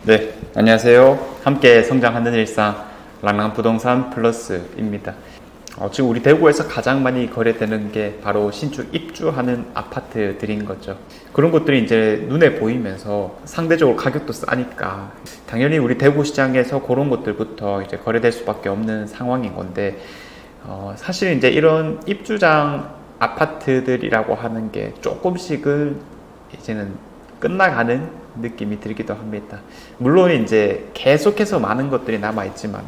네, 안녕하세요. 함께 성장하는 일상 랑랑부동산 플러스입니다. 지금 우리 대구에서 가장 많이 거래되는 게 바로 신축 입주하는 아파트들인 거죠. 그런 것들이 이제 눈에 보이면서 상대적으로 가격도 싸니까 당연히 우리 대구 시장에서 그런 것들부터 이제 거래될 수밖에 없는 상황인 건데, 사실 이제 이런 입주장 아파트들이라고 하는 게 조금씩은 이제는 끝나가는 느낌이 들기도 합니다. 물론 이제 계속해서 많은 것들이 남아있지만,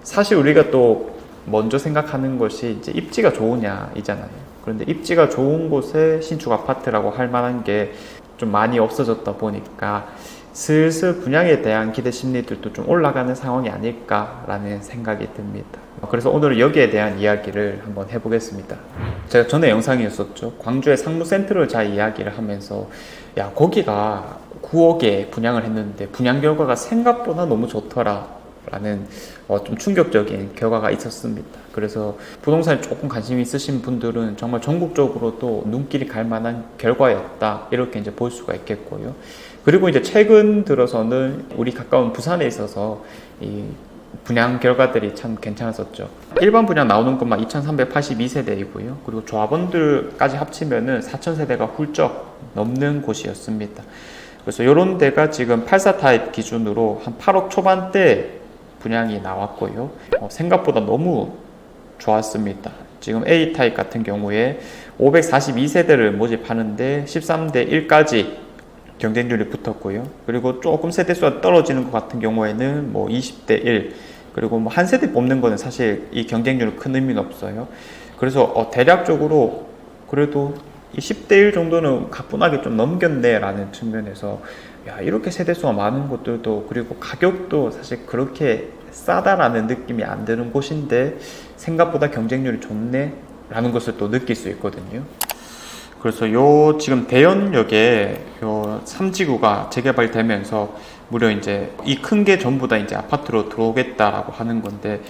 사실 우리가 또 먼저 생각하는 것이 이제 입지가 좋으냐 이잖아요. 그런데 입지가 좋은 곳에 신축 아파트라고 할 만한 게 좀 많이 없어졌다 보니까 슬슬 분양에 대한 기대 심리들도 좀 올라가는 상황이 아닐까라는 생각이 듭니다. 그래서 오늘은 여기에 대한 이야기를 한번 해보겠습니다. 제가 전에 영상이었었죠. 광주의 상무센터를 잘 이야기를 하면서, 야, 거기가 9억에 분양을 했는데 분양 결과가 생각보다 너무 좋더라 라는 좀 충격적인 결과가 있었습니다. 그래서 부동산에 조금 관심이 있으신 분들은 정말 전국적으로도 눈길이 갈 만한 결과였다, 이렇게 이제 볼 수가 있겠고요. 그리고 이제 최근 들어서는 우리 가까운 부산에 있어서 이 분양 결과들이 참 괜찮았었죠. 일반 분양 나오는 것만 2382세대이고요. 그리고 조합원들까지 합치면은 4000세대가 훌쩍 넘는 곳이었습니다. 그래서 이런 데가 지금 84 타입 기준으로 한 8억 초반대 분양이 나왔고요. 생각보다 너무 좋았습니다. 지금 A 타입 같은 경우에 542세대를 모집하는데 13대 1까지 경쟁률이 붙었고요. 그리고 조금 세대수가 떨어지는 것 같은 경우에는 뭐 20대 1, 그리고 뭐 한 세대 뽑는 거는 사실 이 경쟁률은 큰 의미는 없어요. 그래서 대략적으로 그래도 이 10대 1 정도는 가뿐하게 좀 넘겼네 라는 측면에서, 야, 이렇게 세대수가 많은 곳들도, 그리고 가격도 사실 그렇게 싸다라는 느낌이 안 드는 곳인데 생각보다 경쟁률이 좋네 라는 것을 또 느낄 수 있거든요. 그래서 지금 대연역에 3지구가 재개발되면서 무려 이제 이 큰 게 전부 다 이제 아파트로 들어오겠다라고 하는 건데,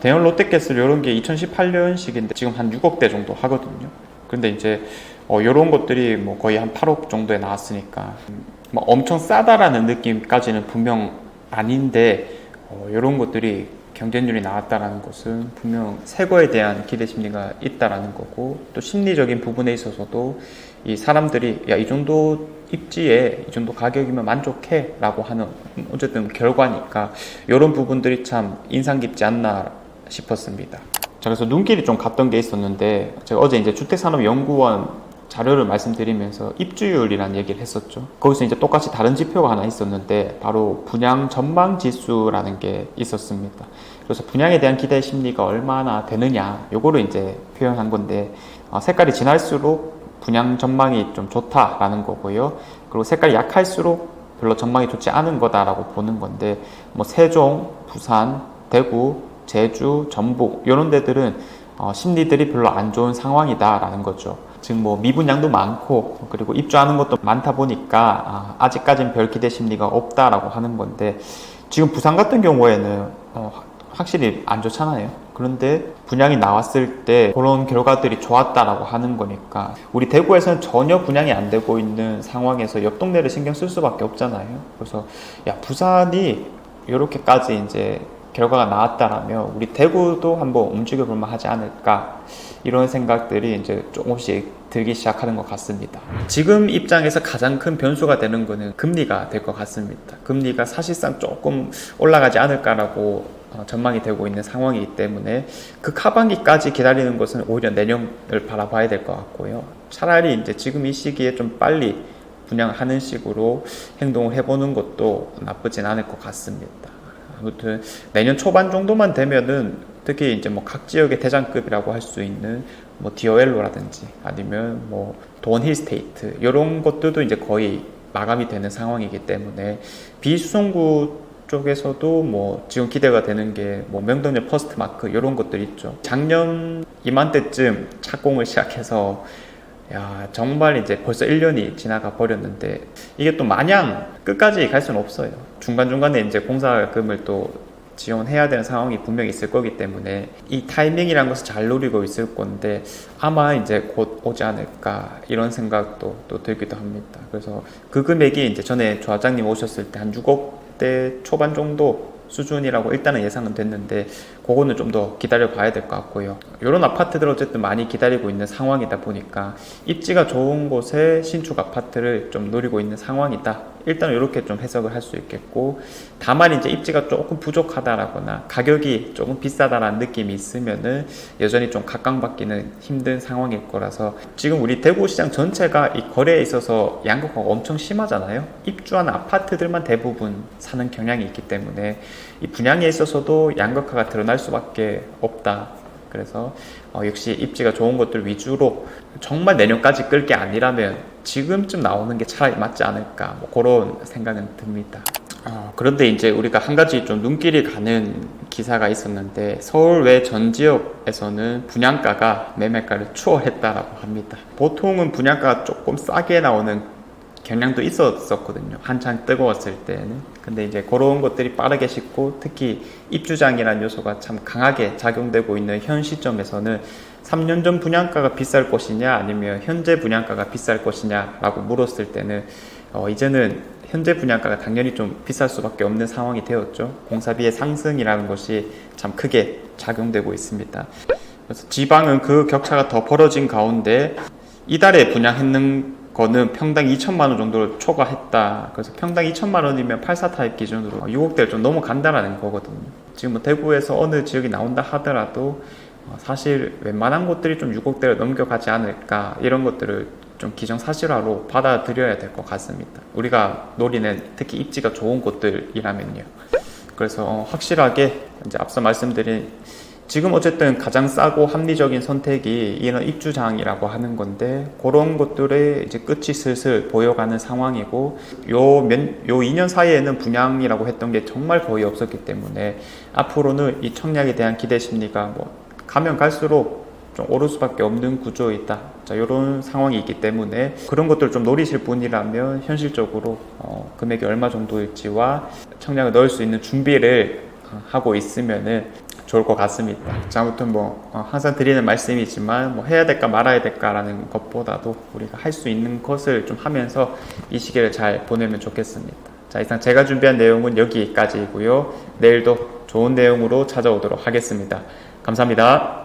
대연 롯데캐슬 이런 게 2018년식인데 지금 한 6억대 정도 하거든요. 근데 이제 이런 것들이 뭐 거의 한 8억 정도에 나왔으니까 뭐 엄청 싸다라는 느낌까지는 분명 아닌데, 이런 것들이 경쟁률이 나왔다라는 것은 분명 새 거에 대한 기대 심리가 있다라는 거고, 또 심리적인 부분에 있어서도 이 사람들이, 야, 이 정도 입지에 이 정도 가격이면 만족해 라고 하는 어쨌든 결과니까 이런 부분들이 참 인상 깊지 않나 싶었습니다. 자, 그래서 눈길이 좀 갔던 게 있었는데, 제가 어제 이제 주택산업연구원 자료를 말씀드리면서 입주율이라는 얘기를 했었죠. 거기서 이제 똑같이 다른 지표가 하나 있었는데 바로 분양 전망 지수라는 게 있었습니다. 그래서 분양에 대한 기대 심리가 얼마나 되느냐, 요거를 이제 표현한 건데, 색깔이 진할수록 분양 전망이 좀 좋다라는 거고요. 그리고 색깔이 약할수록 별로 전망이 좋지 않은 거다라고 보는 건데, 뭐 세종, 부산, 대구, 제주, 전북 이런 데들은 심리들이 별로 안 좋은 상황이다라는 거죠. 지금 뭐 미분양도 많고 그리고 입주하는 것도 많다 보니까 아직까지는 별 기대 심리가 없다라고 하는 건데, 지금 부산 같은 경우에는 확실히 안 좋잖아요. 그런데 분양이 나왔을 때 그런 결과들이 좋았다라고 하는 거니까, 우리 대구에서는 전혀 분양이 안 되고 있는 상황에서 옆 동네를 신경 쓸 수밖에 없잖아요. 그래서 야, 부산이 이렇게까지 이제 결과가 나왔다라면 우리 대구도 한번 움직여 볼만 하지 않을까, 이런 생각들이 이제 조금씩 들기 시작하는 것 같습니다. 지금 입장에서 가장 큰 변수가 되는 거는 금리가 될 것 같습니다. 금리가 사실상 조금 올라가지 않을까라고 전망이 되고 있는 상황이기 때문에 그 하반기까지 기다리는 것은 오히려 내년을 바라봐야 될 것 같고요. 차라리 이제 지금 이 시기에 좀 빨리 분양하는 식으로 행동을 해보는 것도 나쁘진 않을 것 같습니다. 아무튼 내년 초반 정도만 되면은 특히 이제 뭐 각 지역의 대장급이라고 할 수 있는 뭐 디오엘로라든지 아니면 뭐 도원 힐스테이트 이런 것들도 이제 거의 마감이 되는 상황이기 때문에, 비수성구 쪽에서도 뭐 지금 기대가 되는 게 뭐 명동역 퍼스트마크 이런 것들 있죠. 작년 이맘때쯤 착공을 시작해서, 야, 정말 이제 벌써 1년이 지나가 버렸는데 이게 또 마냥 끝까지 갈 수는 없어요. 중간중간에 이제 공사금을 또 지원해야 되는 상황이 분명히 있을 거기 때문에 이 타이밍이라는 것을 잘 노리고 있을 건데, 아마 이제 곧 오지 않을까, 이런 생각도 또 들기도 합니다. 그래서 그 금액이 이제 전에 조합장님 오셨을 때 한 6억 40대 초반 정도 수준이라고 일단은 예상은 됐는데 그거는 좀 더 기다려 봐야 될 것 같고요. 이런 아파트들 어쨌든 많이 기다리고 있는 상황이다 보니까 입지가 좋은 곳에 신축 아파트를 좀 노리고 있는 상황이다. 일단 이렇게 좀 해석을 할 수 있겠고, 다만 이제 입지가 조금 부족하다라거나 가격이 조금 비싸다라는 느낌이 있으면은 여전히 좀 각광받기는 힘든 상황일 거라서, 지금 우리 대구시장 전체가 이 거래에 있어서 양극화가 엄청 심하잖아요. 입주하는 아파트들만 대부분 사는 경향이 있기 때문에 이 분양에 있어서도 양극화가 드러날 수밖에 없다. 그래서 역시 입지가 좋은 것들 위주로, 정말 내년까지 끌 게 아니라면 지금쯤 나오는 게 차라리 맞지 않을까, 뭐 그런 생각은 듭니다. 그런데 이제 우리가 한 가지 좀 눈길이 가는 기사가 있었는데, 서울 외 전 지역에서는 분양가가 매매가를 추월했다라고 합니다. 보통은 분양가가 조금 싸게 나오는 경향도 있었거든요. 한창 뜨거웠을 때는. 근데 이제 그런 것들이 빠르게 식고, 특히 입주장이라는 요소가 참 강하게 작용되고 있는 현 시점에서는 3년 전 분양가가 비쌀 것이냐 아니면 현재 분양가가 비쌀 것이냐 라고 물었을 때는 이제는 현재 분양가가 당연히 좀 비쌀 수밖에 없는 상황이 되었죠. 공사비의 상승이라는 것이 참 크게 작용되고 있습니다. 그래서 지방은 그 격차가 더 벌어진 가운데 이달에 분양했는 거는 평당 2천만 원 정도를 초과했다. 그래서 평당 2천만 원이면 84 타입 기준으로 6억대를 좀 넘어간다라는 거거든요. 지금 뭐 대구에서 어느 지역이 나온다 하더라도 사실 웬만한 곳들이 좀 6억대를 넘겨가지 않을까, 이런 것들을 좀 기정사실화로 받아들여야 될 것 같습니다. 우리가 노리는 특히 입지가 좋은 곳들이라면요. 그래서 확실하게 이제 앞서 말씀드린, 지금 어쨌든 가장 싸고 합리적인 선택이 이런 입주장이라고 하는 건데, 그런 것들의 이제 끝이 슬슬 보여가는 상황이고, 요 2년 사이에는 분양이라고 했던 게 정말 거의 없었기 때문에 앞으로는 이 청약에 대한 기대 심리가 뭐 가면 갈수록 좀 오를 수밖에 없는 구조에 있다. 자, 이런 상황이 있기 때문에 그런 것들을 좀 노리실 분이라면 현실적으로 금액이 얼마 정도일지와 청약을 넣을 수 있는 준비를 하고 있으면은 좋을 것 같습니다. 자, 아무튼 뭐 항상 드리는 말씀이지만 뭐 해야 될까 말아야 될까라는 것보다도 우리가 할 수 있는 것을 좀 하면서 이 시기를 잘 보내면 좋겠습니다. 자, 이상 제가 준비한 내용은 여기까지이고요. 내일도 좋은 내용으로 찾아오도록 하겠습니다. 감사합니다.